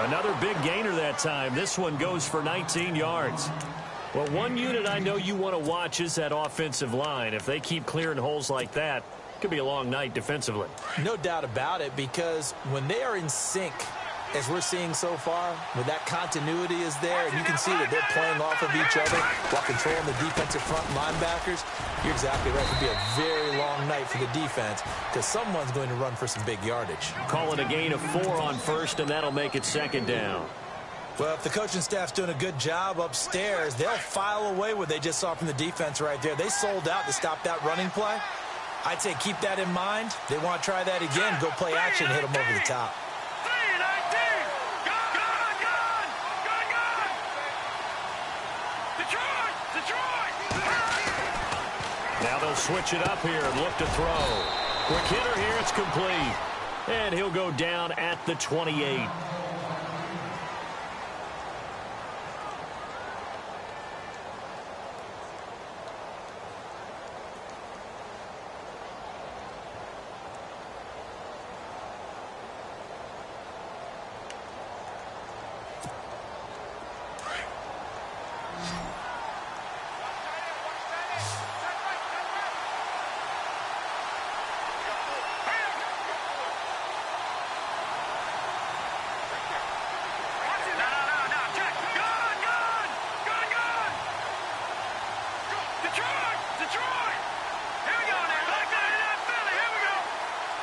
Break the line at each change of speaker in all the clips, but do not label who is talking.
Another big gainer that time. This one goes for 19 yards. Well, one unit I know you want to watch is that offensive line. If they keep clearing holes like that, it could be a long night defensively.
No doubt about it, because when they are in sync, as we're seeing so far, when that continuity is there, and you can see that they're playing off of each other while controlling the defensive front linebackers, you're exactly right. It could be a very long night for the defense because someone's going to run for some big yardage.
Call it a gain of 4 on first, and that'll make it second down.
Well, if the coaching staff's doing a good job upstairs, they'll file away what they just saw from the defense right there. They sold out to stop that running play. I'd say keep that in mind. They want to try that again, go play action, hit them over the top.
Now they'll switch it up here and look to throw. Quick hitter here, it's complete. And he'll go down at the 28.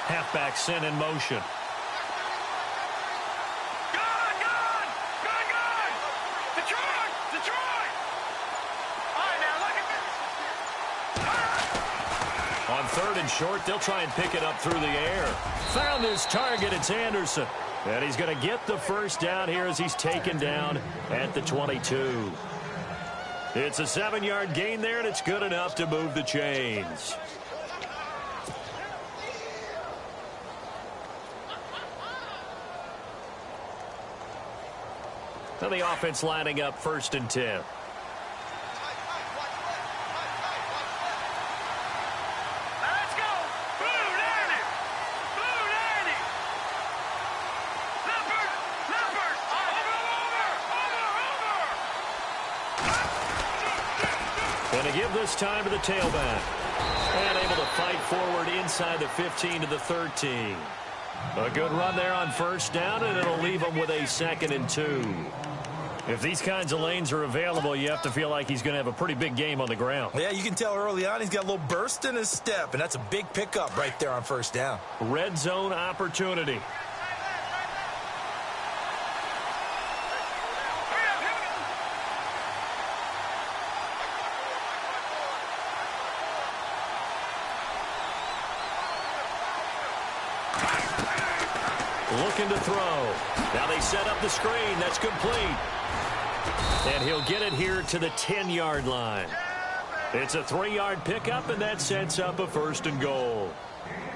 Halfback sent in motion. On third and short, they'll try and pick it up through the air. Found his target. It's Anderson. And he's going to get the first down here as he's taken down at the 22. It's a 7-yard gain there, and it's good enough to move the chains. Now the offense lining up 1st and 10.
Let's go. Blue Danny. Blue Danny. Leopard. Leopard. Over.
Going to give this time to the tailback. And able to fight forward inside the 15 to the 13. A good run there on first down, and it'll leave him with a 2nd and 2. If these kinds of lanes are available, you have to feel like he's going to have a pretty big game on the ground.
Yeah, you can tell early on he's got a little burst in his step, and that's a big pickup right there on first down.
Red zone opportunity. Looking to throw. Now they set up the screen. That's complete. And he'll get it here to the 10-yard line. It's a 3-yard pickup, and that sets up a 1st and goal.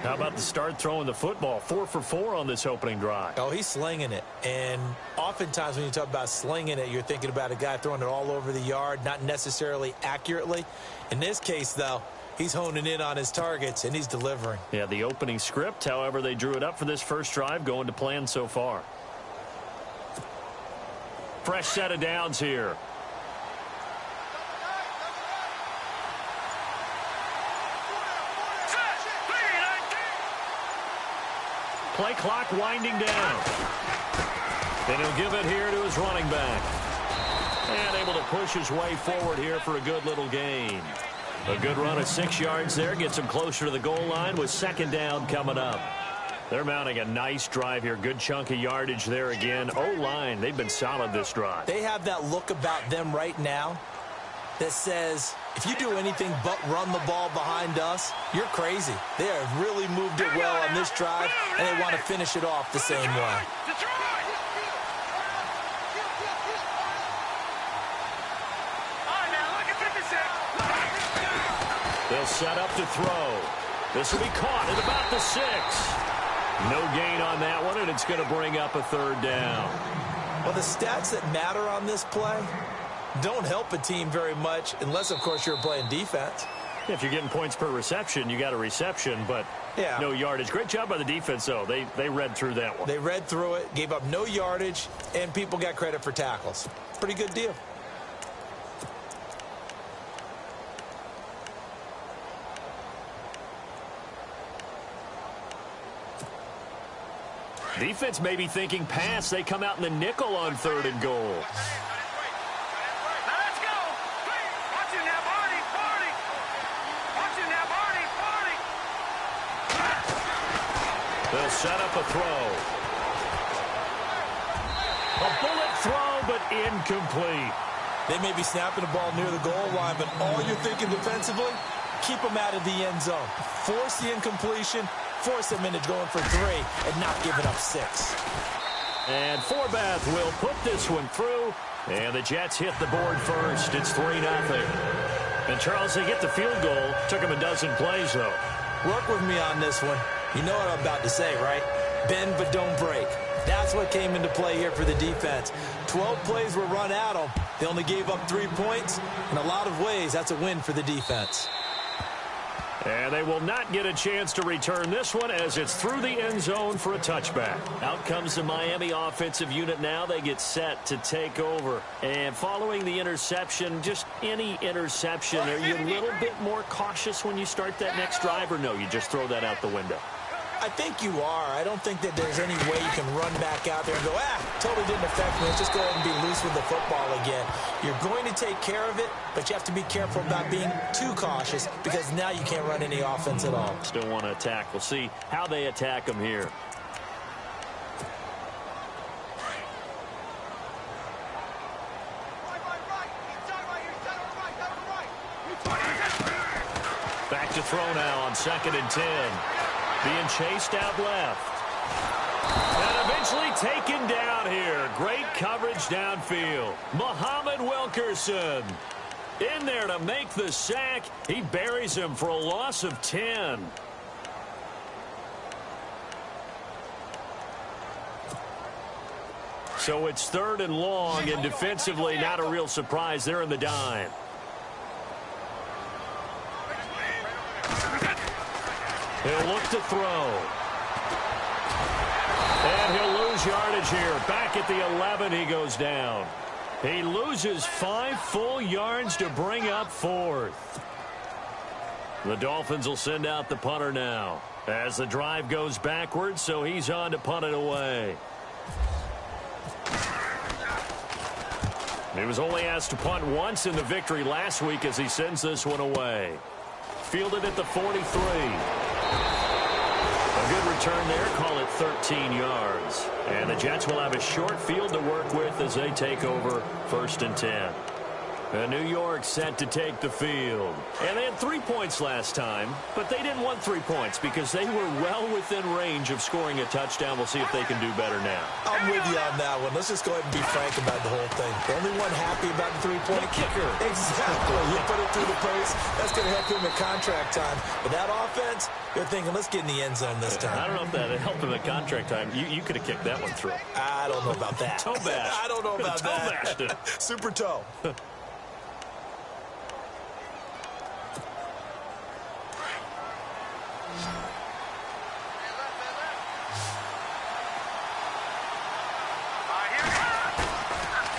How about the start throwing the football? 4 for 4 on this opening drive.
Oh, he's slinging it. And oftentimes when you talk about slinging it, you're thinking about a guy throwing it all over the yard, not necessarily accurately. In this case, though, he's honing in on his targets, and he's delivering.
Yeah, the opening script, however, they drew it up for this first drive, going to plan so far. Fresh set of downs here. Play clock winding down. And he'll give it here to his running back. And able to push his way forward here for a good little gain. A good run of 6 yards there. Gets him closer to the goal line with 2nd down coming up. They're mounting a nice drive here. Good chunk of yardage there again. O-line, they've been solid this drive.
They have that look about them right now that says, if you do anything but run the ball behind us, you're crazy. They have really moved it well on this drive, and they want to finish it off the same way.
They'll set up to throw. This will be caught at about the 6. No gain on that one, and it's going to bring up a 3rd down.
Well, the stats that matter on this play don't help a team very much unless, of course, you're playing defense.
If you're getting points per reception, you got a reception, but no yardage. Great job by the defense, though. They read through that one.
They read through it, gave up no yardage, and people got credit for tackles. Pretty good deal.
Defense may be thinking pass. They come out in the nickel on 3rd and goal.
Let's go. Watch it now, Barney. Barney. Watch it now, Barney. Barney.
They'll set up a throw. A bullet throw, but incomplete.
They may be snapping the ball near the goal line, but all you're thinking defensively, keep them out of the end zone. Force the incompletion, force them into going for 3 and not giving up 6.
And Forbath will put this one through, and the Jets hit the board first. It's 3-0. And, Charles, they get the field goal. Took them a dozen plays, though.
Work with me on this one. You know what I'm about to say, right? Bend but don't break. That's what came into play here for the defense. 12 plays were run at them. They only gave up 3 points. In a lot of ways, that's a win for the defense.
And they will not get a chance to return this one as it's through the end zone for a touchback. Out comes the Miami offensive unit now. They get set to take over. And following the interception, just any interception, are you a little bit more cautious when you start that next drive, or no, you just throw that out the window?
I think you are. I don't think that there's any way you can run back out there and go, totally didn't affect me. Let's just go ahead and be loose with the football again. You're going to take care of it, but you have to be careful about being too cautious because now you can't run any offense at all.
Still want to attack. We'll see how they attack them here. Back to throw now on 2nd and 10. Being chased out left. And eventually taken down here. Great coverage downfield. Muhammad Wilkerson in there to make the sack. He buries him for a loss of 10. So it's 3rd and long, and defensively not a real surprise. They're in the dime. He'll look to throw. And he'll lose yardage here. Back at the 11, he goes down. He loses 5 full yards to bring up 4th. The Dolphins will send out the punter now as the drive goes backwards, so he's on to punt it away. He was only asked to punt once in the victory last week as he sends this one away. Fielded at the 43. A good return there. Call it 13 yards. And the Jets will have a short field to work with as they take over 1st and 10. New York set to take the field. And they had 3 points last time, but they didn't want 3 points because they were well within range of scoring a touchdown. We'll see if they can do better now.
I'm with you on that one. Let's just go ahead and be frank about the whole thing. The only one happy about the 3-point
kicker.
Exactly. You put it through the post. That's going to help him at contract time. But that offense, they're thinking, let's get in the end zone this time.
I don't know if that helped him at contract time. You could have kicked that one through.
I don't know about that.
Toe bash.
I don't know about
toe
that.
bashed it.
Super toe.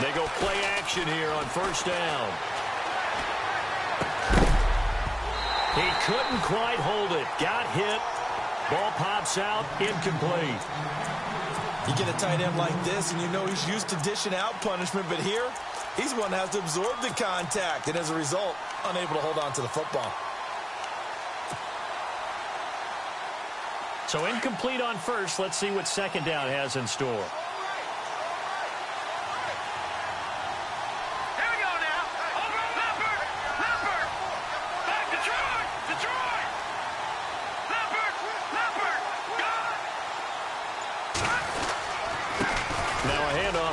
They go play action here on 1st down. He couldn't quite hold it. Got hit. Ball pops out. Incomplete.
You get a tight end like this, and you know he's used to dishing out punishment, but here, he's one that has to absorb the contact, and as a result, unable to hold on to the football.
So incomplete on 1st. Let's see what 2nd down has in store.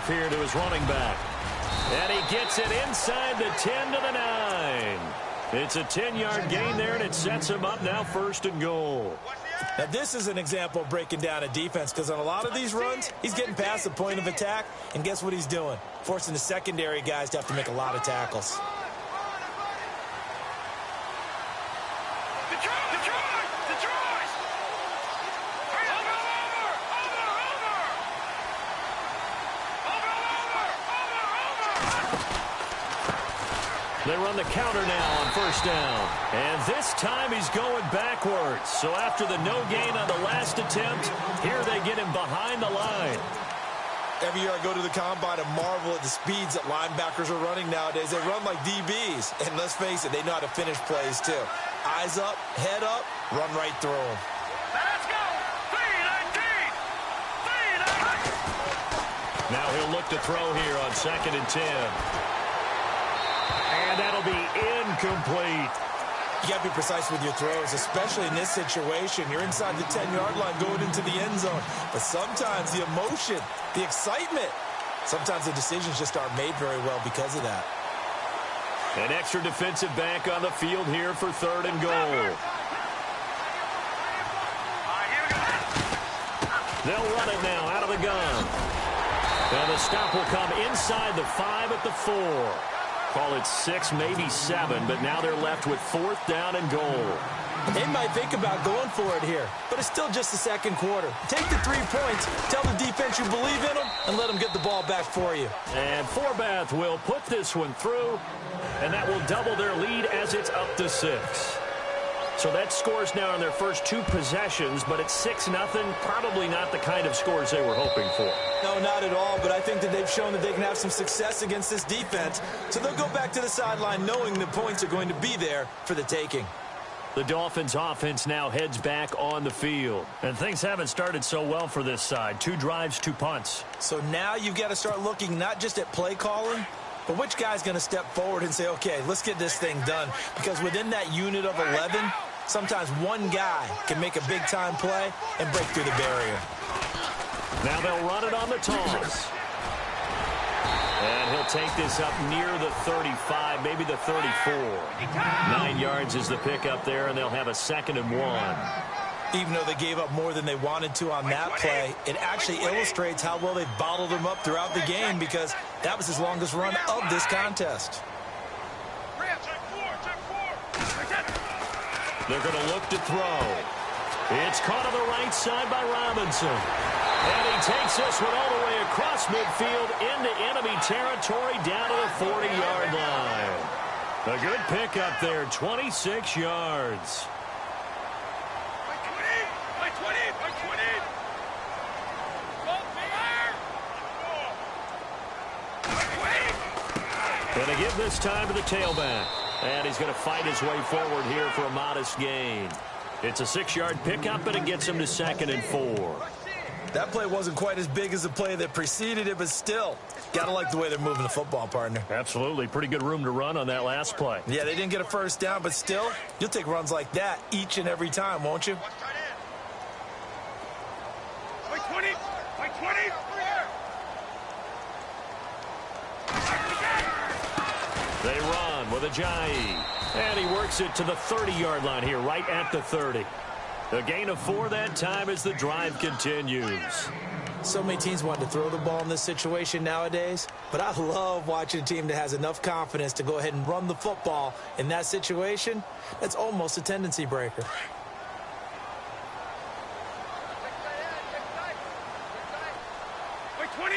Here to his running back. And he gets it inside the 10 to the 9. It's a 10-yard gain there, and it sets him up now 1st and goal.
Now, this is an example of breaking down a defense because on a lot of these runs, he's getting past the point of attack, and guess what he's doing? Forcing the secondary guys to have to make a lot of tackles.
They run the counter now on first down. And this time he's going backwards. So after the no gain on the last attempt, here they get him behind the line.
Every year I go to the combine and marvel at the speeds that linebackers are running nowadays. They run like DBs. And let's face it, they know how to finish plays too. Eyes up, head up, run right through them.
Let's go! 3-19! 3-19!
Now he'll look to throw here on 2nd and 10. And that'll be incomplete.
You got to be precise with your throws, especially in this situation. You're inside the 10-yard line going into the end zone. But sometimes the emotion, the excitement, sometimes the decisions just aren't made very well because of that.
An extra defensive back on the field here for 3rd and goal. They'll run it now out of the gun. And the stop will come inside the 5 at the 4. Call it 6, maybe 7, but now they're left with 4th down and goal.
They might think about going for it here, but it's still just the second quarter. Take the 3 points, tell the defense you believe in them, and let them get the ball back for you.
And Forbath will put this one through, and that will double their lead as it's up to 6. So that scores now in their first 2 possessions, but it's 6-0, probably not the kind of scores they were hoping for.
No, not at all, but I think that they've shown that they can have some success against this defense, so they'll go back to the sideline knowing the points are going to be there for the taking.
The Dolphins offense now heads back on the field. And things haven't started so well for this side. 2 drives, 2 punts.
So now you've got to start looking not just at play calling, but which guy's going to step forward and say, okay, let's get this thing done. Because within that unit of 11, sometimes one guy can make a big-time play and break through the barrier.
Now they'll run it on the toss. And he'll take this up near the 35, maybe the 34. 9 yards is the pickup there, and they'll have a 2nd and 1.
Even though they gave up more than they wanted to on that play, it actually illustrates how well they bottled them up throughout the game because that was his longest run of this contest.
They're going to look to throw. It's caught on the right side by Robinson. And he takes this one all the way across midfield into enemy territory down to the 40-yard line. A good pickup there, 26 yards. Going to give this time to the tailback. And he's going to fight his way forward here for a modest gain. It's a 6-yard pickup, and it gets him to 2nd and 4.
That play wasn't quite as big as the play that preceded it, but still, got to like the way they're moving the football, partner.
Absolutely. Pretty good room to run on that last play.
Yeah, they didn't get a first down, but still, you'll take runs like that each and every time, won't you?
Wait, 20! Wait, 20!
They run with Ajayi. And he works it to the 30-yard line here, right at the 30. A gain of 4 that time as the drive continues.
So many teams want to throw the ball in this situation nowadays, but I love watching a team that has enough confidence to go ahead and run the football in that situation. That's almost a tendency breaker.
Wait, 20!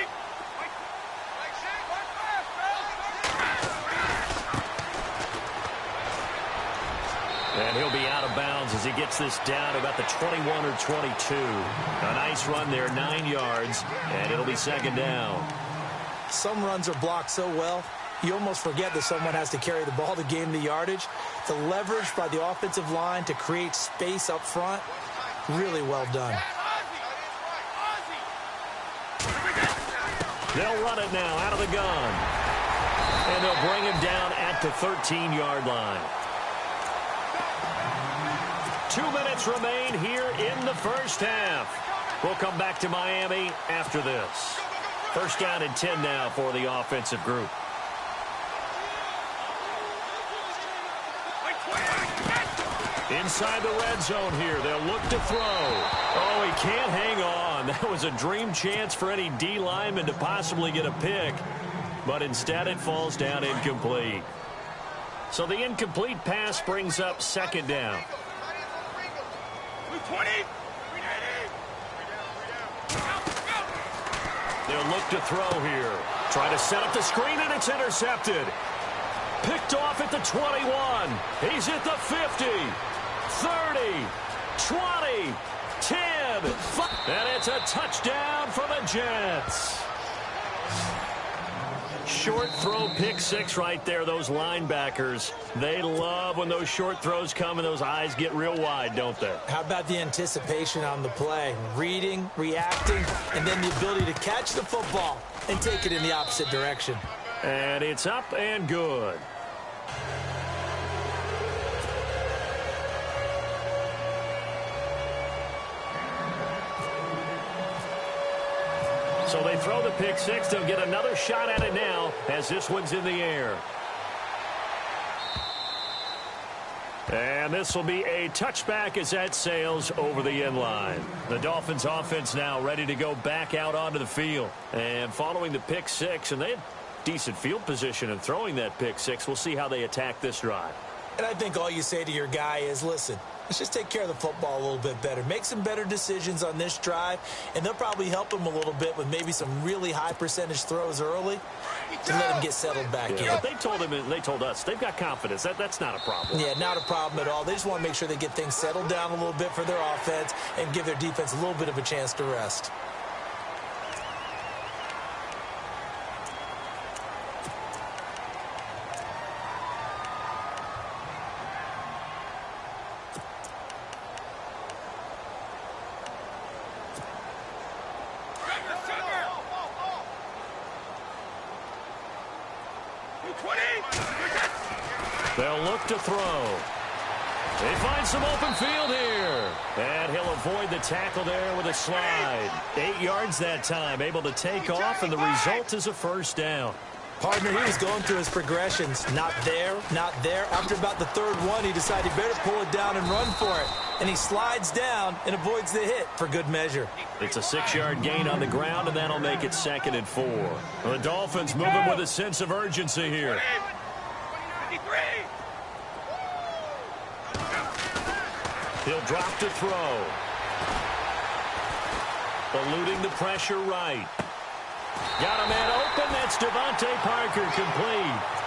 And he'll be out of bounds as he gets this down to about the 21 or 22. A nice run there, 9 yards, and it'll be 2nd down.
Some runs are blocked so well, you almost forget that someone has to carry the ball to gain the yardage. The leverage by the offensive line to create space up front, really well done.
They'll run it now out of the gun. And they'll bring him down at the 13-yard line. 2 minutes remain here in the first half. We'll come back to Miami after this. 1st down and 10 now for the offensive group. Inside the red zone here, they'll look to throw. Oh, he can't hang on. That was a dream chance for any D lineman to possibly get a pick, but instead it falls down incomplete. So the incomplete pass brings up 2nd down.
20!
They'll look to throw here. Try to set up the screen, and it's intercepted. Picked off at the 21. He's at the 50, 30, 20, 10. And it's a touchdown for the Jets. Short throw pick six right there. Those linebackers, they love when those short throws come and those eyes get real wide, don't they?
How about the anticipation on the play? Reading, reacting, and then the ability to catch the football and take it in the opposite direction.
And it's up and good. So they throw the pick six. They'll get another shot at it now as this one's in the air. And this will be a touchback as that sails over the end line. The Dolphins offense now ready to go back out onto the field. And following the pick six, and they had decent field position in throwing that pick six. We'll see how they attack this drive.
And I think all you say to your guy is, listen, let's just take care of the football a little bit better. Make some better decisions on this drive, and they'll probably help him a little bit with maybe some really high percentage throws early to let him get settled back in.
But they told him, and they told us, they've got confidence. That's not a problem.
Yeah, not a problem at all. They just want to make sure they get things settled down a little bit for their offense and give their defense a little bit of a chance to rest.
They'll look to throw. They find some open field here. And he'll avoid the tackle there with a slide. 8 yards that time, able to take off, and the result is a first down.
Partner, he was going through his progressions. Not there, not there. After about the third one, he decided he better pull it down and run for it. And he slides down and avoids the hit for good measure.
It's a 6-yard gain on the ground, and that'll make it 2nd and 4. The Dolphins moving with a sense of urgency here. He'll drop to throw. Eluding the pressure right. Got a man open. That's Devontae Parker, complete.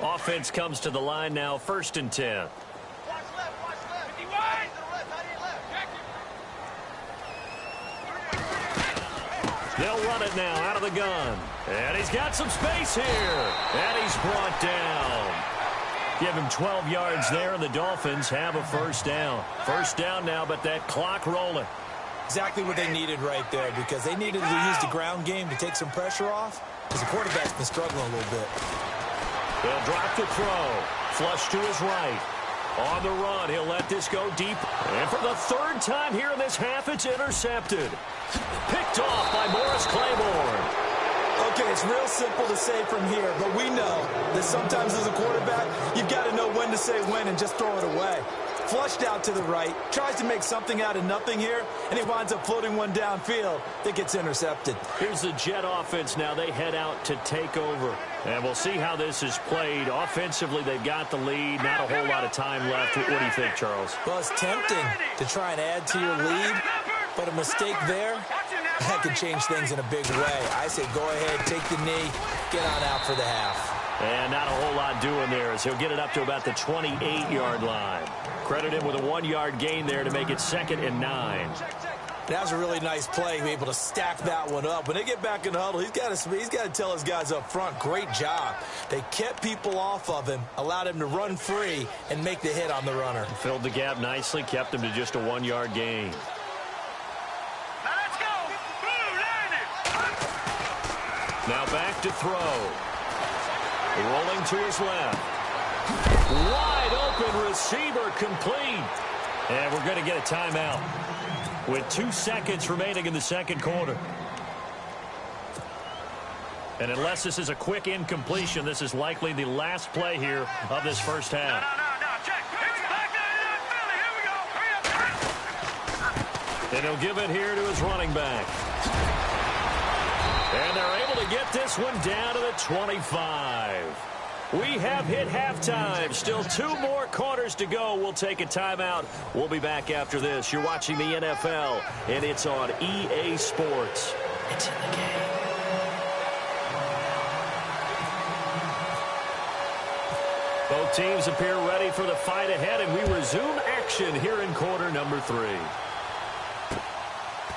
Offense comes to the line now, 1st and 10. They'll run it now out of the gun. And he's got some space here. And he's brought down. Give him 12 yards there, and the Dolphins have a first down. First down now, but that clock rolling.
Exactly what they needed right there, because they needed to use the ground game to take some pressure off, because the quarterback's been struggling a little bit.
They'll drop to throw. Flush to his right. On the run, he'll let this go deep. And for the 3rd time here in this half, it's intercepted. Picked off by Morris Claiborne.
Okay, it's real simple to say from here, but we know that sometimes as a quarterback, you've got to know when to say when and just throw it away. Flushed out to the right, tries to make something out of nothing here, and he winds up floating one downfield that gets intercepted.
Here's the Jet offense now. They head out to take over. And we'll see how this is played. Offensively, they've got the lead. Not a whole lot of time left. What do you think, Charles?
Well, it's tempting to try and add to your lead, but a mistake there, that could change things in a big way. I say go ahead, take the knee, get on out for the half.
And not a whole lot doing there as he'll get it up to about the 28-yard line. Credit him with a 1-yard gain there to make it 2nd and 9.
That was a really nice play, to be able to stack that one up. When they get back in the huddle, he's got to tell his guys up front, great job. They kept people off of him, allowed him to run free and make the hit on the runner.
Filled the gap nicely, kept him to just a 1-yard gain.
Let's go.
Now back to throw. Rolling to his left. Wide open receiver, complete. And we're going to get a timeout with 2 seconds remaining in the 2nd quarter. And unless this is a quick incompletion, this is likely the last play here of this first half.
No, check. It's back there in that field.
And he'll give it here to his running back. And they're able to get this one down to the 25. We have hit halftime. Still 2 more quarters to go. We'll take a timeout. We'll be back after this. You're watching the NFL, and it's on EA Sports. It's in the game. Both teams appear ready for the fight ahead, and we resume action here in quarter number 3.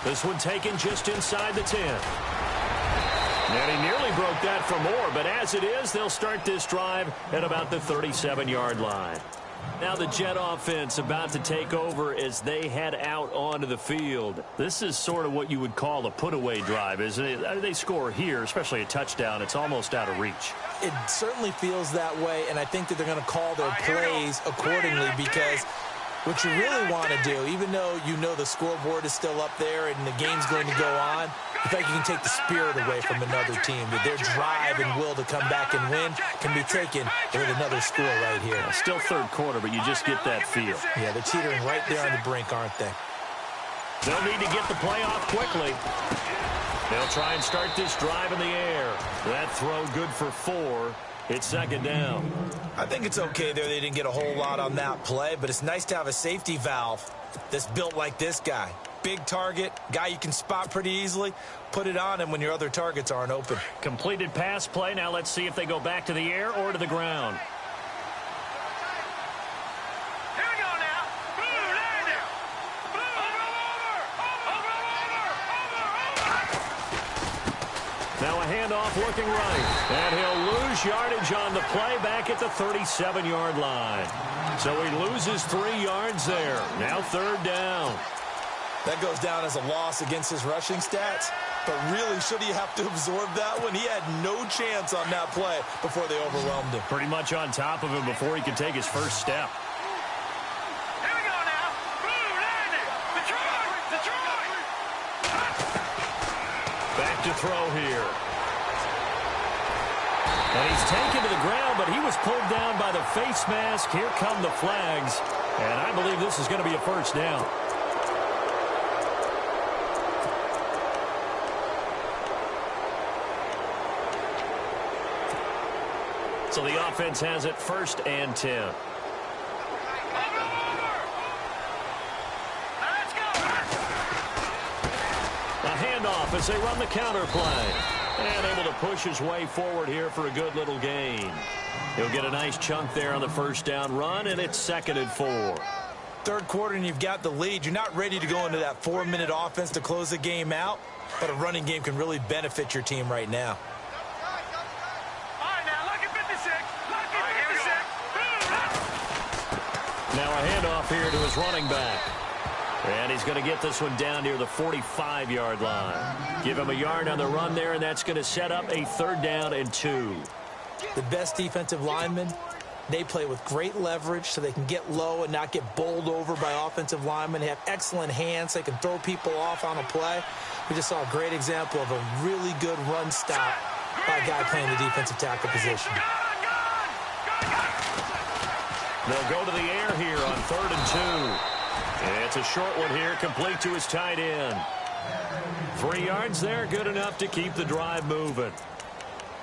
This one taken just inside the 10. And he nearly broke that for more, but as it is, they'll start this drive at about the 37-yard line. Now the Jet offense about to take over as they head out onto the field. This is sort of what you would call a put-away drive, isn't it? They score here, especially a touchdown. It's almost out of reach.
It certainly feels that way, and I think that they're going to call their plays accordingly because what you really want to do, even though you know the scoreboard is still up there and the game's going to go on, I think you can take the spirit away from another team, that their drive and will to come back and win can be taken with another score right here.
Still third quarter, but you just get that feel.
Yeah, they're teetering right there on the brink, aren't they?
They'll need to get the play off quickly. They'll try and start this drive in the air. That throw good for 4. It's second down.
I think it's okay there. They didn't get a whole lot on that play, but it's nice to have a safety valve that's built like this guy. Big target, guy you can spot pretty easily. Put it on him when your other targets aren't open.
Completed pass play. Now let's see if they go back to the air or to the ground.
Here we go now. Boom, there now. Boom, over.
Now a handoff looking right. And he'll lose yardage on the play back at the 37-yard line. So he loses 3 yards there. Now third down.
That goes down as a loss against his rushing stats. But really, should he have to absorb that one? He had no chance on that play before they overwhelmed him.
Pretty much on top of him before he could take his first step.
Here we go now. Boom, there now. Detroit.
Back to throw here. And he's taken to the ground, but he was pulled down by the face mask. Here come the flags. And I believe this is going to be a first down. So the offense has it 1st and 10.
Let's go.
A handoff as they run the counter play. And able to push his way forward here for a good little gain. He'll get a nice chunk there on the first down run, and it's 2nd and 4.
Third quarter and you've got the lead. You're not ready to go into that 4-minute offense to close the game out, but a running game can really benefit your team right now.
All right, now, look at 56. Look at 56.
Now a handoff here to his running back. And he's going to get this one down near the 45-yard line. Give him a yard on the run there, and that's going to set up a 3rd down and 2.
The best defensive linemen, they play with great leverage so they can get low and not get bowled over by offensive linemen. They have excellent hands. They can throw people off on a play. We just saw a great example of a really good run stop by a guy playing the defensive tackle position.
They'll go to the air here on 3rd and 2. It's a short one here, complete to his tight end. 3 yards there, good enough to keep the drive moving.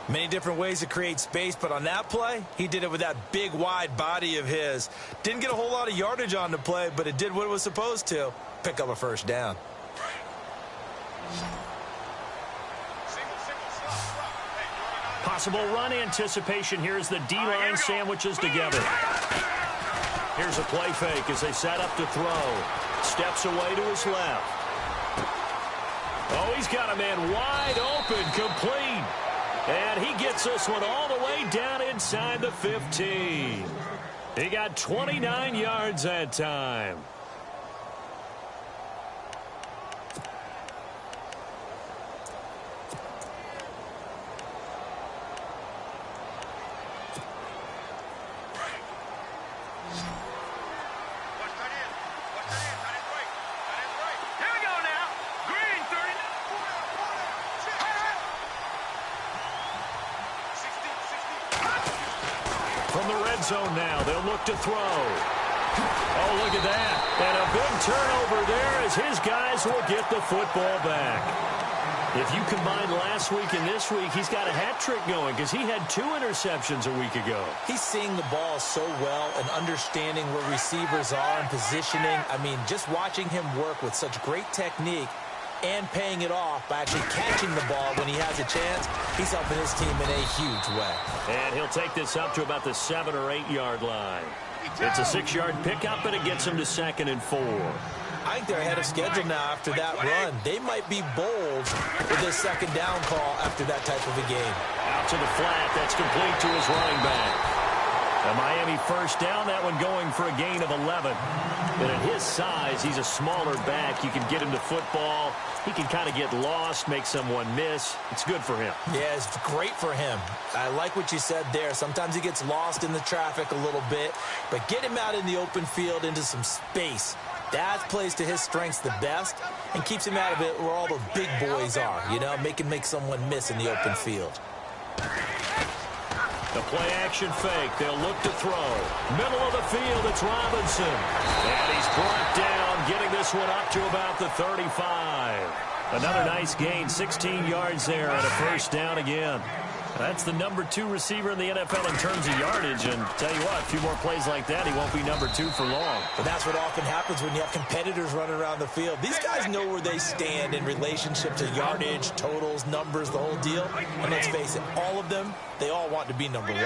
Many different ways to create space, but on that play, he did it with that big, wide body of his. Didn't get a whole lot of yardage on the play, but it did what it was supposed to. Pick up a first down.
Possible run anticipation here as the D-line sandwiches together. Here's a play fake as they set up to throw. Steps away to his left. Oh, he's got a man wide open, complete. And he gets this one all the way down inside the 15. He got 29 yards that time. From the red zone now, they'll look to throw. Oh, look at that. And a big turnover there as his guys will get the football back. If you combine last week and this week, he's got a hat trick going because he had 2 interceptions a week ago.
He's seeing the ball so well and understanding where receivers are and positioning. I mean, just watching him work with such great technique and paying it off by actually catching the ball when he has a chance, he's helping his team in a huge way.
And he'll take this up to about the 7 or 8 yard line. It's a 6-yard pickup, and it gets him to 2nd and 4.
I think they're ahead of schedule now after that run. They might be bold with this 2nd down call after that type of a game.
Out to the flat. That's complete to his running back. A Miami 1st down, that one going for a gain of 11. And at his size, he's a smaller back. You can get him to football. He can kind of get lost, make someone miss. It's good for him.
Yeah, it's great for him. I like what you said there. Sometimes he gets lost in the traffic a little bit, but get him out in the open field into some space. That plays to his strengths the best and keeps him out of it where all the big boys are, you know, make someone miss in the open field.
The play-action fake. They'll look to throw. Middle of the field, it's Robinson. And he's brought down, getting this one up to about the 35. Another nice gain, 16 yards there and a 1st down again. That's the number 2 receiver in the NFL in terms of yardage. And tell you what, a few more plays like that, he won't be number 2 for long.
But that's what often happens when you have competitors running around the field. These guys know where they stand in relationship to yardage, totals, numbers, the whole deal. And let's face it, all of them, they all want to be number 1.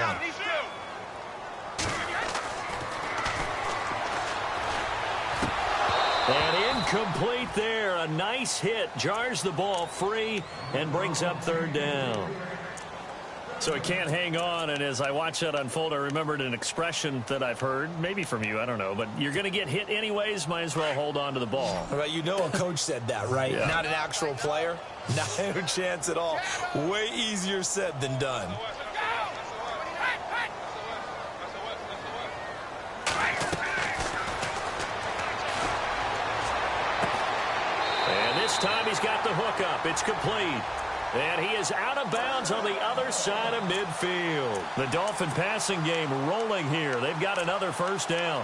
And incomplete there. A nice hit. Jars the ball free and brings up 3rd down. So he can't hang on, and as I watch that unfold, I remembered an expression that I've heard, maybe from you, I don't know, but you're going to get hit anyways, might as well hold on to the ball.
Right, you know a coach said that, right?
Yeah.
Not an actual player. Not a chance at all. Way easier said than done.
And this time he's got the hook up. It's complete. And he is out of bounds on the other side of midfield. The Dolphin passing game rolling here. They've got another 1st down.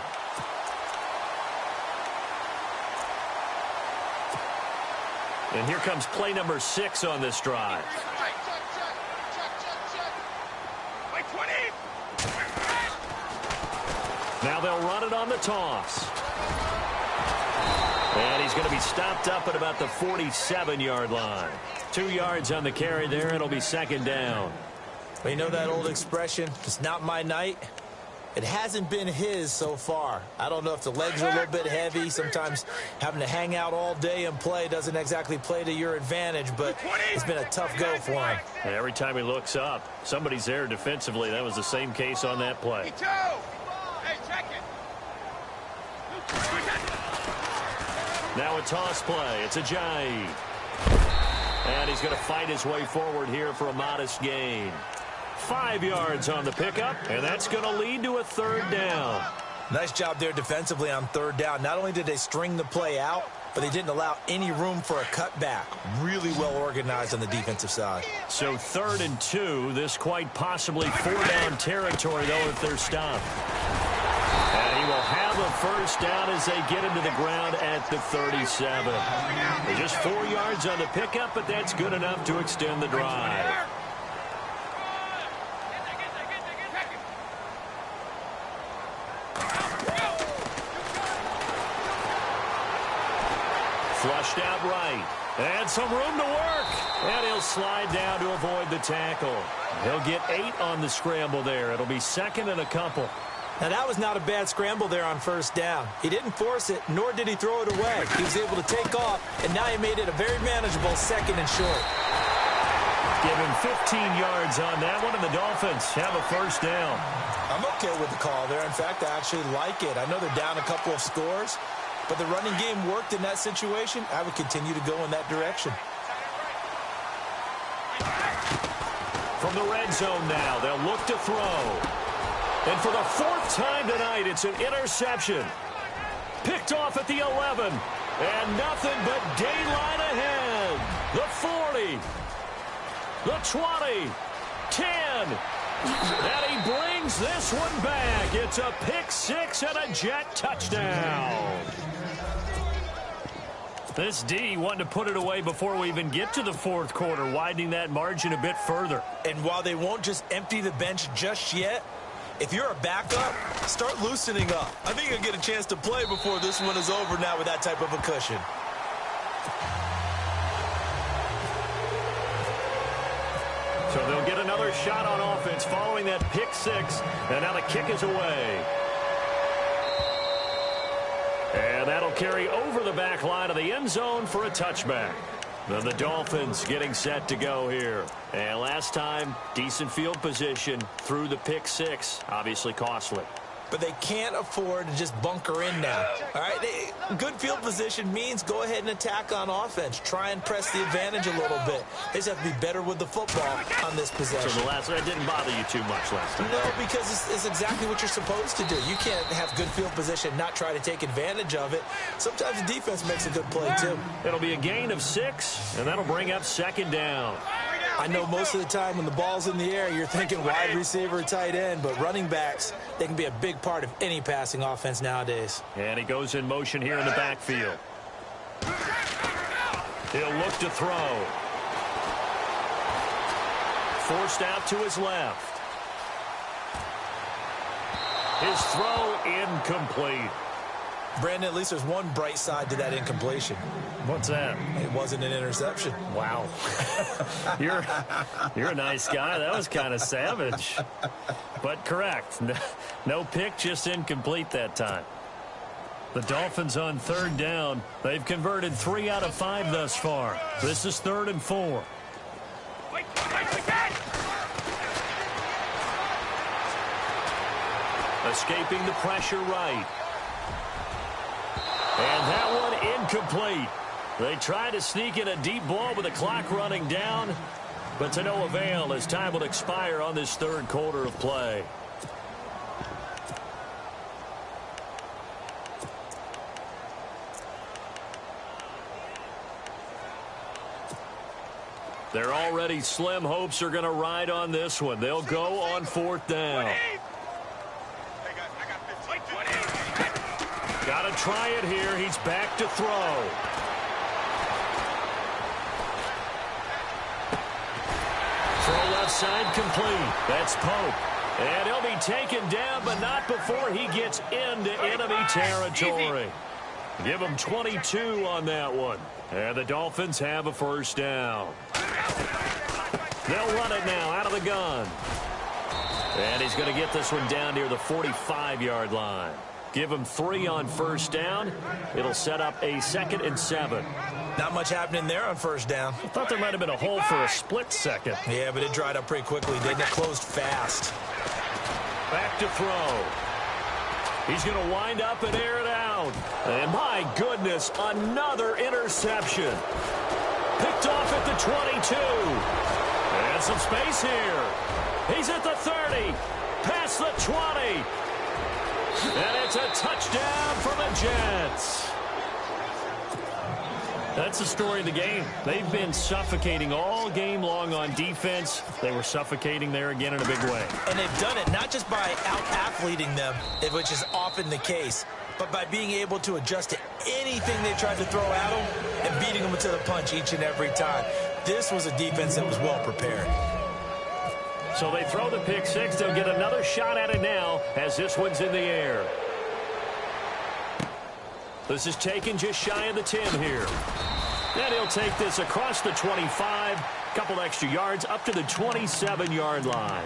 And here comes play number 6 on this drive. Now they'll run it on the toss. And he's going to be stopped up at about the 47-yard line. 2 yards on the carry there. It'll be 2nd down.
Well, you know that old expression, it's not my night? It hasn't been his so far. I don't know if the legs are a little bit heavy. Sometimes having to hang out all day and play doesn't exactly play to your advantage, but it's been a tough go for him.
And every time he looks up, somebody's there defensively. That was the same case on that play. Now a toss play. It's Ajayi. And he's going to fight his way forward here for a modest gain. 5 yards on the pickup, and that's going to lead to a 3rd down.
Nice job there defensively on 3rd down. Not only did they string the play out, but they didn't allow any room for a cutback. Really well organized on the defensive side.
So 3rd and 2. This quite possibly 4-down territory, though, if they're stopped. And he will have a 1st down as they get into the ground at the 37. They're just 4 yards on the pickup, but that's good enough to extend the drive. Flushed out right. And some room to work. And he'll slide down to avoid the tackle. He'll get 8 on the scramble there. It'll be 2nd and a couple.
Now, that was not a bad scramble there on 1st down. He didn't force it, nor did he throw it away. He was able to take off, and now he made it a very manageable 2nd and short.
Give him 15 yards on that one, and the Dolphins have a 1st down.
I'm okay with the call there. In fact, I actually like it. I know they're down a couple of scores, but the running game worked in that situation. I would continue to go in that direction.
From the red zone now, they'll look to throw. And for the 4th time tonight, it's an interception. Picked off at the 11. And nothing but daylight ahead. The 40. The 20. 10. And he brings brings this one back. It's a pick six and a Jet touchdown. This D wanting to put it away before we even get to the fourth quarter, widening that margin a bit further.
And while they won't just empty the bench just yet, if you're a backup, start loosening up. I think you'll get a chance to play before this one is over now with that type of a cushion.
So they'll get another shot on offense following that pick six. And now the kick is away. And that'll carry over the back line of the end zone for a touchback. Then the Dolphins getting set to go here. And last time, decent field position through the pick six. Obviously costly.
But they can't afford to just bunker in now. All right, good field position means go ahead and attack on offense. Try and press the advantage a little bit. They just have to be better with the football on this possession.
So that didn't bother you too much last time?
No, because it's exactly what you're supposed to do. You can't have good field position, not try to take advantage of it. Sometimes the defense makes a good play, too.
It'll be a gain of 6, and that'll bring up second down.
I know most of the time when the ball's in the air, you're thinking wide receiver, tight end, but running backs, they can be a big part of any passing offense nowadays.
And he goes in motion here in the backfield. He'll look to throw. Forced out to his left. His throw incomplete.
Brandon, at least there's one bright side to that incompletion.
What's that?
It wasn't an interception.
Wow. You're a nice guy. That was kind of savage. But correct. No pick, just incomplete that time. The Dolphins on third down. They've converted 3 out of 5 thus far. This is 3rd and 4. Escaping the pressure right. And that one incomplete. They try to sneak in a deep ball with the clock running down, but to no avail as time will expire on this third quarter of play. Their already slim hopes are going to ride on this one. They'll go on 4th down. Got to try it here. He's back to throw. Throw left side complete. That's Pope. And he'll be taken down, but not before he gets into enemy territory. Give him 22 on that one. And the Dolphins have a first down. They'll run it now out of the gun. And he's going to get this one down near the 45-yard line. Give him 3 on first down. It'll set up a 2nd and 7.
Not much happening there on first down.
I thought there might have been a hole for a split second.
Yeah, but it dried up pretty quickly, didn't it? Closed fast.
Back to throw. He's going to wind up and air it out. And my goodness, another interception. Picked off at the 22. And some space here. He's at the 30. Past the 20. And it's a touchdown for the Jets. That's the story of the game. They've been suffocating all game long on defense. They were suffocating there again in a big way.
And they've done it not just by out-athleting them, which is often the case, but by being able to adjust to anything they tried to throw at them and beating them to the punch each and every time. This was a defense that was well prepared.
So they throw the pick six. They'll get another shot at it now as this one's in the air. This is taken just shy of the 10 here. And he'll take this across the 25. Couple extra yards up to the 27-yard line.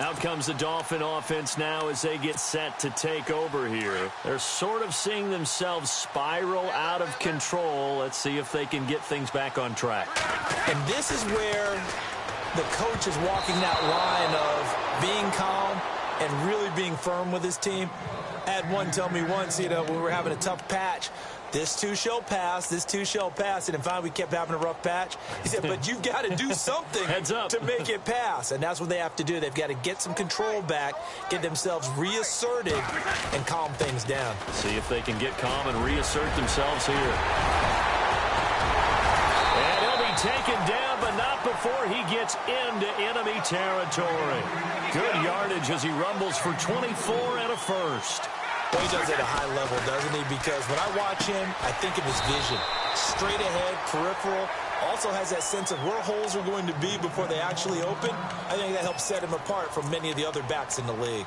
Out comes the Dolphin offense now as they get set to take over here. They're sort of seeing themselves spiral out of control. Let's see if they can get things back on track.
And this is where the coach is walking that line of being calm and really being firm with his team. I had one tell me once, when we were having a tough patch, this too shall pass, this too shall pass. And then finally we kept having a rough patch. He said, but you've got to do something to make it pass. And that's what they have to do. They've got to get some control back, get themselves reasserted, and calm things down.
See if they can get calm and reassert themselves here. And he'll be taken down, but not not before he gets into enemy territory. Good yardage as he rumbles for 24 and a first.
Well, he does it at a high level, doesn't he? Because when I watch him, I think of his vision. Straight ahead, peripheral. Also has that sense of where holes are going to be before they actually open. I think that helps set him apart from many of the other backs in the league.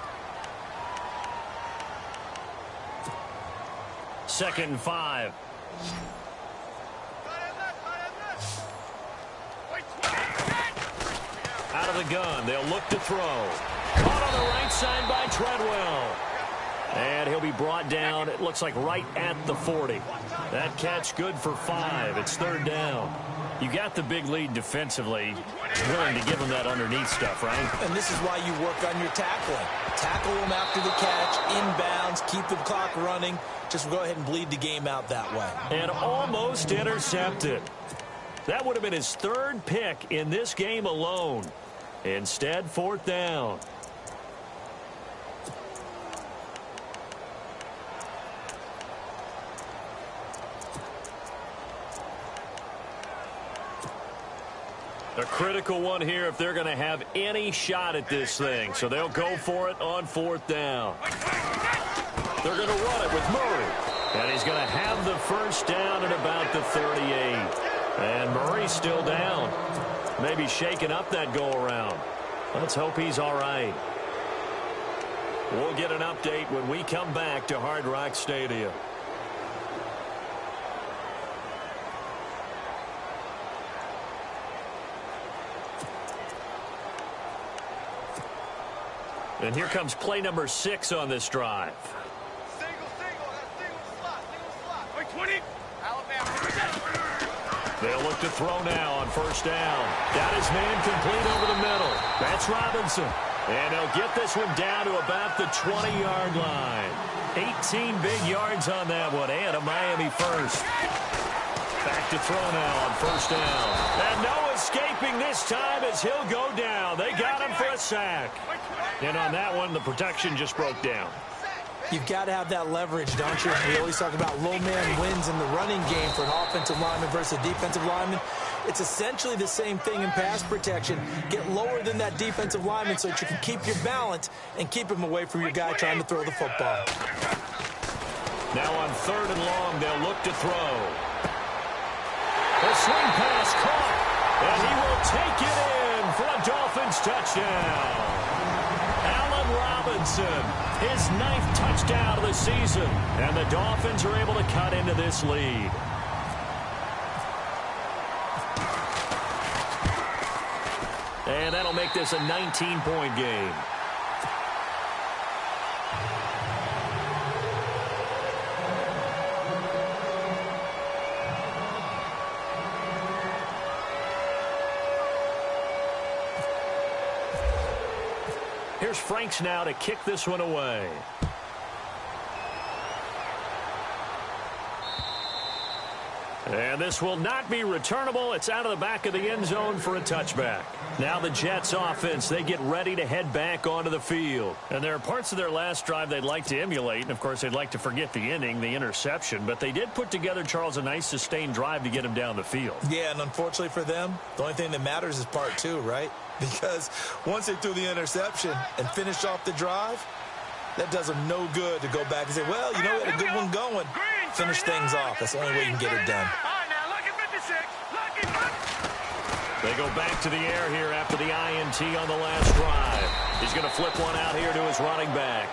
2nd and 5. Out of the gun, they'll look to throw. Caught on the right side by Treadwell. And he'll be brought down, it looks like right at the 40. That catch good for 5. It's 3rd down. You got the big lead defensively. Willing to give him that underneath stuff, right?
And this is why you work on your tackling. Tackle him after the catch, inbounds, keep the clock running. Just go ahead and bleed the game out that way.
And almost intercepted. That would have been his 3rd pick in this game alone. Instead, 4th down. A critical one here if they're going to have any shot at this thing. So they'll go for it on 4th down. They're going to run it with Murray. And he's going to have the 1st down at about the 38. And Murray's still down. Maybe shaking up that go-around. Let's hope he's all right. We'll get an update when we come back to Hard Rock Stadium. And here comes play number 6 on this drive.
Single slot. 20. Alabama.
They'll look to throw now on 1st down. Got his man complete over the middle. That's Robinson. And they'll get this one down to about the 20-yard line. 18 big yards on that one, and a Miami first. Back to throw now on 1st down. And no escaping this time as he'll go down. They got him for a sack. And on that one, the protection just broke down.
You've got to have that leverage, don't you? We always talk about low man wins in the running game for an offensive lineman versus a defensive lineman. It's essentially the same thing in pass protection. Get lower than that defensive lineman so that you can keep your balance and keep him away from your guy trying to throw the football.
Now on 3rd and long, they'll look to throw. The swing pass caught, and he will take it in for a Dolphins touchdown. Allen Robinson, his 9th touchdown of the season, and the Dolphins are able to cut into this lead. And that'll make this a 19-point game. Here's Franks now to kick this one away. And this will not be returnable. It's out of the back of the end zone for a touchback. Now the Jets offense, they get ready to head back onto the field. And there are parts of their last drive they'd like to emulate. And, of course, they'd like to forget the inning, the interception. But they did put together, Charles, a nice sustained drive to get him down the field.
Yeah, and unfortunately for them, the only thing that matters is part 2, right? Because once they threw the interception and finished off the drive, that does them no good to go back and say, well, you know, we had a good one going. Finish things off. That's the only way you can get it done.
They go back to the air here after the INT on the last drive. He's going to flip one out here to his running back.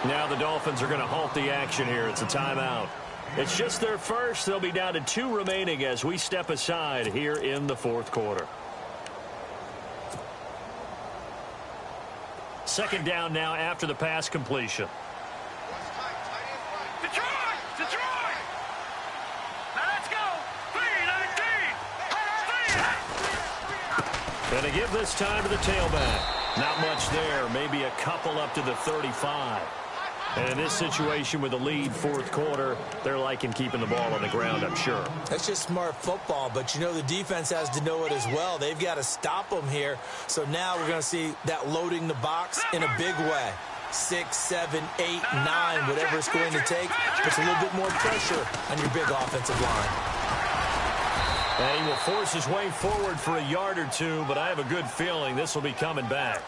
Now the Dolphins are going to halt the action here. It's a timeout. It's just their first. They'll be down to 2 remaining as we step aside here in the 4th quarter. 2nd down now after the pass completion. And to give this time to the tailback. Not much there. Maybe a couple up to the 35. And in this situation with the lead 4th quarter, they're liking keeping the ball on the ground, I'm sure.
That's just smart football, but you know the defense has to know it as well. They've got to stop them here. So now we're going to see that loading the box in a big way. 6, 7, 8, 9, whatever it's going to take, puts a little bit more pressure on your big offensive line.
And he will force his way forward for a yard or two, but I have a good feeling this will be coming back.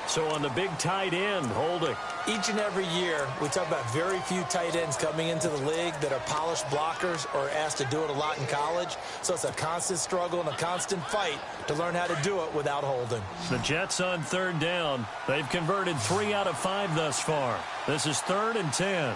So on the big tight end, Holding.
Each and every year, we talk about very few tight ends coming into the league that are polished blockers or asked to do it a lot in college. So it's a constant struggle and a constant fight to learn how to do it without Holding.
The Jets on third down. They've converted 3 out of 5 thus far. This is 3rd and 10.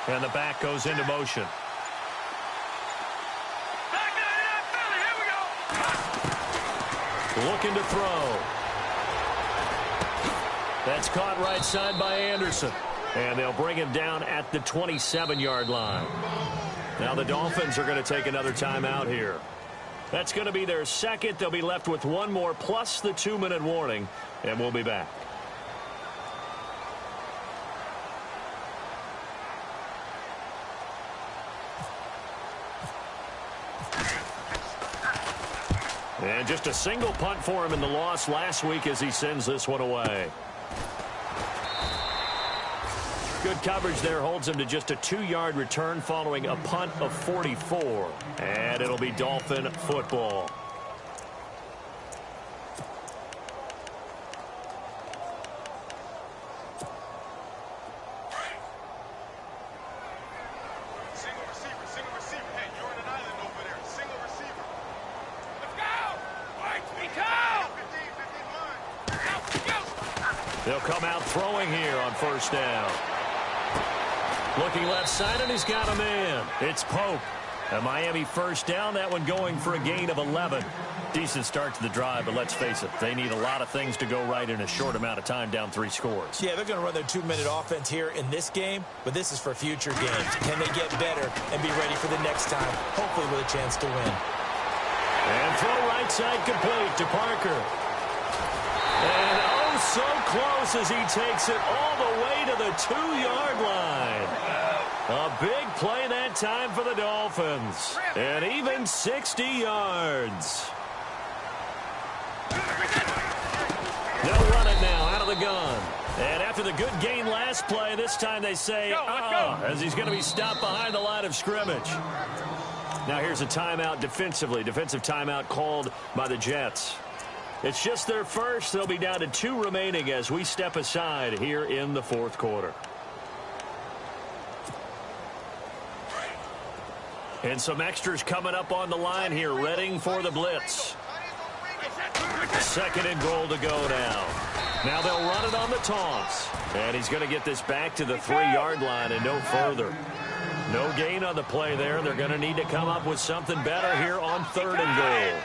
And the back goes into motion. Looking to throw. That's caught right side by Anderson. And they'll bring him down at the 27-yard line. Now the Dolphins are going to take another timeout here. That's going to be their second. They'll be left with one more plus the 2-minute warning. And we'll be back. And just a single punt for him in the loss last week as he sends this one away. Good coverage there holds him to just a 2-yard return following a punt of 44. And it'll be Dolphin football. They'll come out throwing here on first down. Looking left side, and he's got a man. It's Pope. A Miami first down, that one going for a gain of 11. Decent start to the drive, but let's face it, they need a lot of things to go right in a short amount of time, down 3 scores.
Yeah, they're going to run their 2-minute offense here in this game, but this is for future games. Can they get better and be ready for the next time, hopefully with a chance to win?
And throw right side complete to Parker. And oh, so close as he takes it all the way to the 2-yard line. A big play that time for the Dolphins. And even 60 yards. They'll run it now out of the gun. And after the good gain last play, this time they say, as he's going to be stopped behind the line of scrimmage. Now here's a timeout defensively. Defensive timeout called by the Jets. It's just their first. They'll be down to 2 remaining as we step aside here in the 4th quarter. And some extras coming up on the line here, readying for the blitz. 2nd and goal to go now. Now they'll run it on the taunts. And he's going to get this back to the 3-yard line and no further. No gain on the play there. They're going to need to come up with something better here on 3rd and goal.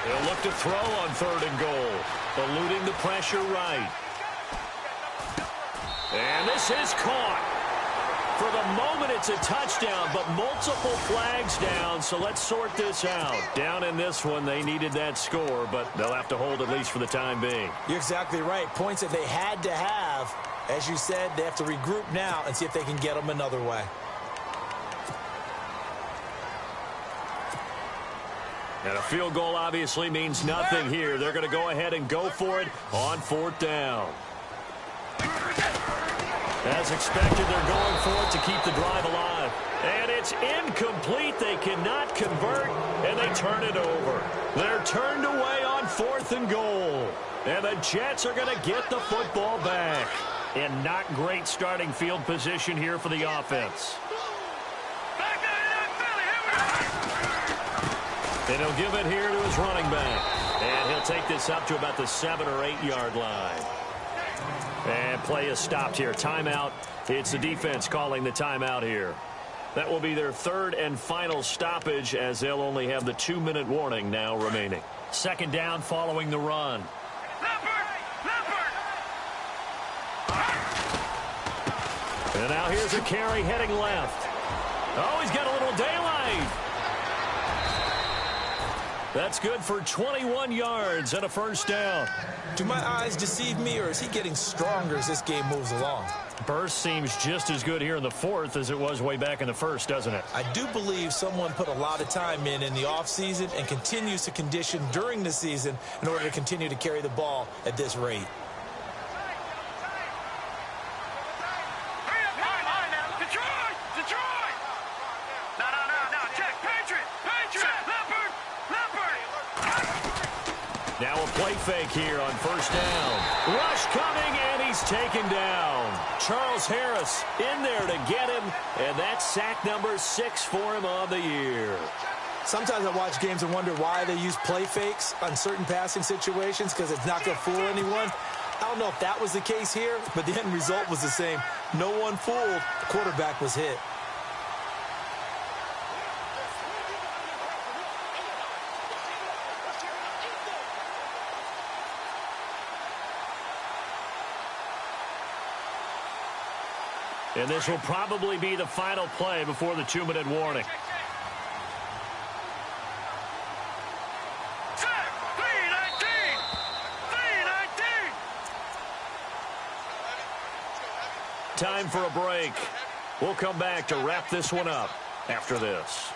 They'll look to throw on 3rd and goal, eluding the pressure right. And this is caught. For the moment, it's a touchdown, but multiple flags down, so let's sort this out. Down in this one, they needed that score, but they'll have to hold at least for the time being.
You're exactly right. Points that they had to have. As you said, they have to regroup now and see if they can get them another way.
And a field goal obviously means nothing here. They're going to go ahead and go for it on 4th down. As expected, they're going for it to keep the drive alive. And it's incomplete. They cannot convert, and they turn it over. They're turned away on 4th and goal. And the Jets are going to get the football back. And not great starting field position here for the offense. And he'll give it here to his running back. And he'll take this up to about the 7 or 8 yard line. And play is stopped here. Timeout. It's the defense calling the timeout here. That will be their 3rd and final stoppage as they'll only have the 2-minute warning now remaining. 2nd down following the run. And now here's a carry heading left. Oh, he's got a little daylight. That's good for 21 yards and a first down.
Do my eyes deceive me, or is he getting stronger as this game moves along?
Burst seems just as good here in the fourth as it was way back in the first, doesn't it?
I do believe someone put a lot of time in the offseason and continues to condition during the season in order to continue to carry the ball at this rate.
Now a play fake here on first down. Rush coming, and he's taken down. Charles Harris in there to get him, and that's sack number 6 for him on the year.
Sometimes I watch games and wonder why they use play fakes on certain passing situations, because it's not going to fool anyone. I don't know if that was the case here, but the end result was the same. No one fooled. The quarterback was hit.
And this will probably be the final play before the 2-minute warning. Time for a break. We'll come back to wrap this one up after this.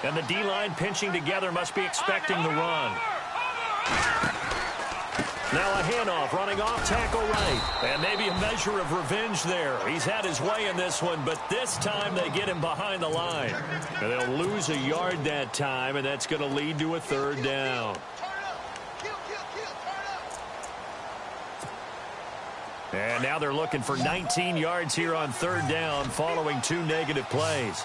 And the D-line pinching together must be expecting the run. Now a handoff, running off tackle right. And maybe a measure of revenge there. He's had his way in this one, but this time they get him behind the line. And they'll lose a yard that time, and that's going to lead to a third down. And now they're looking for 19 yards here on third down following 2 negative plays.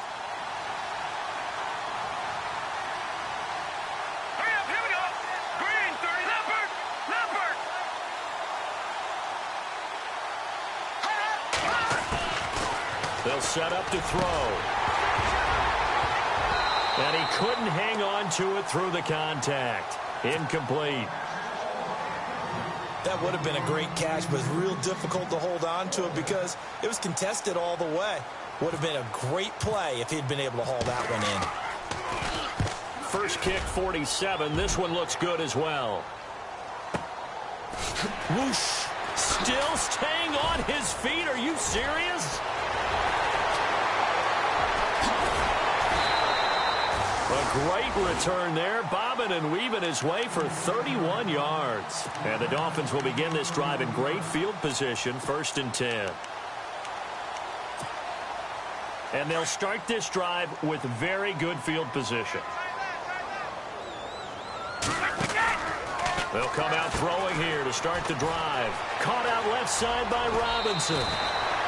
They'll set up to throw. And he couldn't hang on to it through the contact. Incomplete.
That would have been a great catch, but it's real difficult to hold on to it because it was contested all the way. Would have been a great play if he'd been able to haul that one in.
First kick, 47. This one looks good as well. Whoosh. Still staying on his feet. Are you serious? A great return there, bobbing and weaving his way for 31 yards. And the Dolphins will begin this drive in great field position, 1st and 10. And they'll start this drive with very good field position. They'll come out throwing here to start the drive. Caught out left side by Robinson.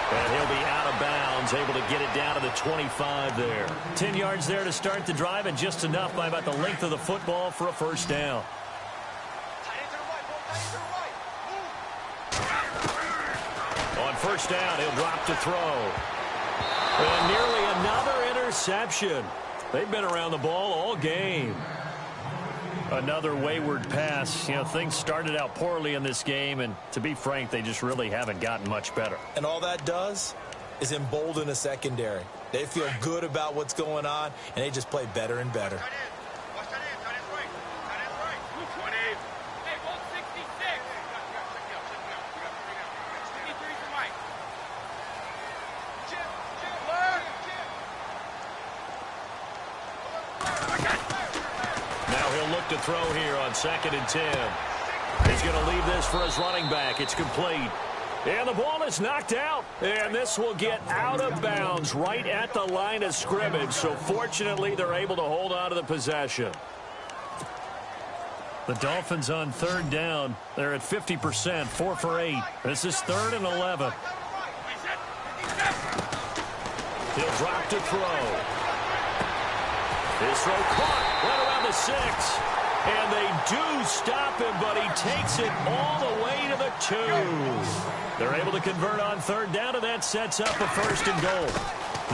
And he'll be out of bounds, able to get it down to the 25 there. 10 yards there to start the drive, and just enough by about the length of the football for a first down. On first down, he'll drop to throw. And nearly another interception. They've been around the ball all game. Another wayward pass. You know, things started out poorly in this game, and to be frank, they just really haven't gotten much better.
And all that does is embolden a secondary. They feel good about what's going on, and they just play better and better.
To throw here on 2nd and 10. He's going to leave this for his running back. It's complete. And the ball is knocked out. And this will get out of bounds right at the line of scrimmage. So fortunately, they're able to hold on to the possession. The Dolphins on third down. They're at 50%, 4 for 8. This is 3rd and 11. He'll drop to throw. His throw caught right around the 6. And they do stop him, but he takes it all the way to the 2. They're able to convert on third down, and that sets up a 1st and goal.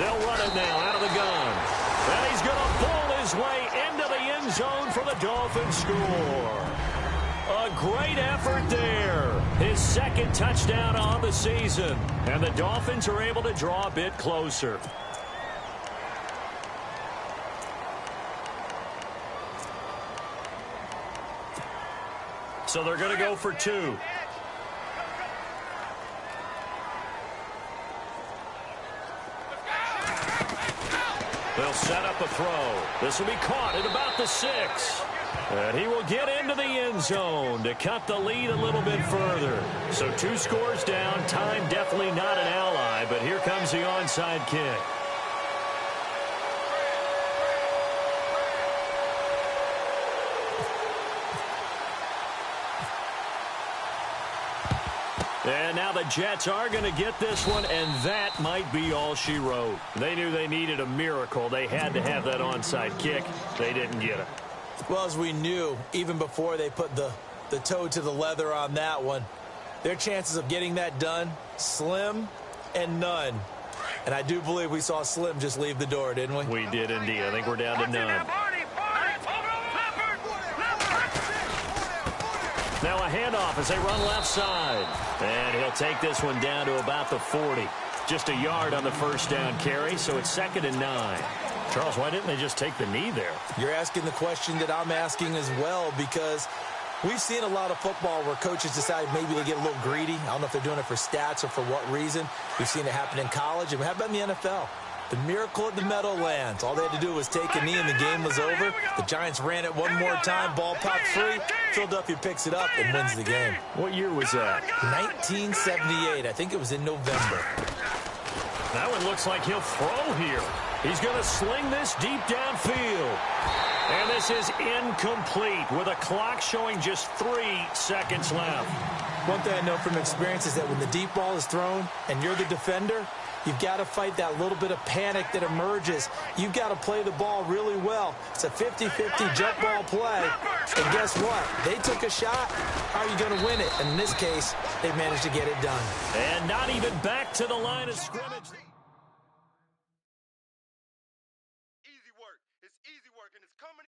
They'll run it now out of the gun. And he's going to pull his way into the end zone for the Dolphins score. A great effort there. His second touchdown on the season. And the Dolphins are able to draw a bit closer. So they're going to go for two. They'll set up a throw. This will be caught at about the 6. And he will get into the end zone to cut the lead a little bit further. So 2 scores down. Time definitely not an ally, but here comes the onside kick. And now the Jets are going to get this one, and that might be all she wrote. They knew they needed a miracle. They had to have that onside kick. They didn't get it.
Well, as we knew, even before they put the toe to the leather on that one, their chances of getting that done, slim and none. And I do believe we saw Slim just leave the door, didn't we?
We did indeed. I think we're down to none. Now a handoff as they run left side. And he'll take this one down to about the 40. Just a yard on the first down carry, so it's 2nd and 9. Charles, why didn't they just take the knee there?
You're asking the question that I'm asking as well, because we've seen a lot of football where coaches decide maybe they get a little greedy. I don't know if they're doing it for stats or for what reason. We've seen it happen in college, and we have it in the NFL. The miracle at the Meadowlands. All they had to do was take a knee and the game was over. The Giants ran it one more time. Ball popped free. Philadelphia picks it up and wins the game.
What year was that?
1978. I think it was in November.
That one looks like he'll throw here. He's going to sling this deep downfield. And this is incomplete with a clock showing just 3 seconds left.
One thing I know from experience is that when the deep ball is thrown and you're the defender, you've got to fight that little bit of panic that emerges. You've got to play the ball really well. It's a 50-50 jump ball play. And guess what? They took a shot. How are you going to win it? And in this case, they managed to get it done.
And not even back to the line of scrimmage.
Easy work. It's easy work, and it's coming.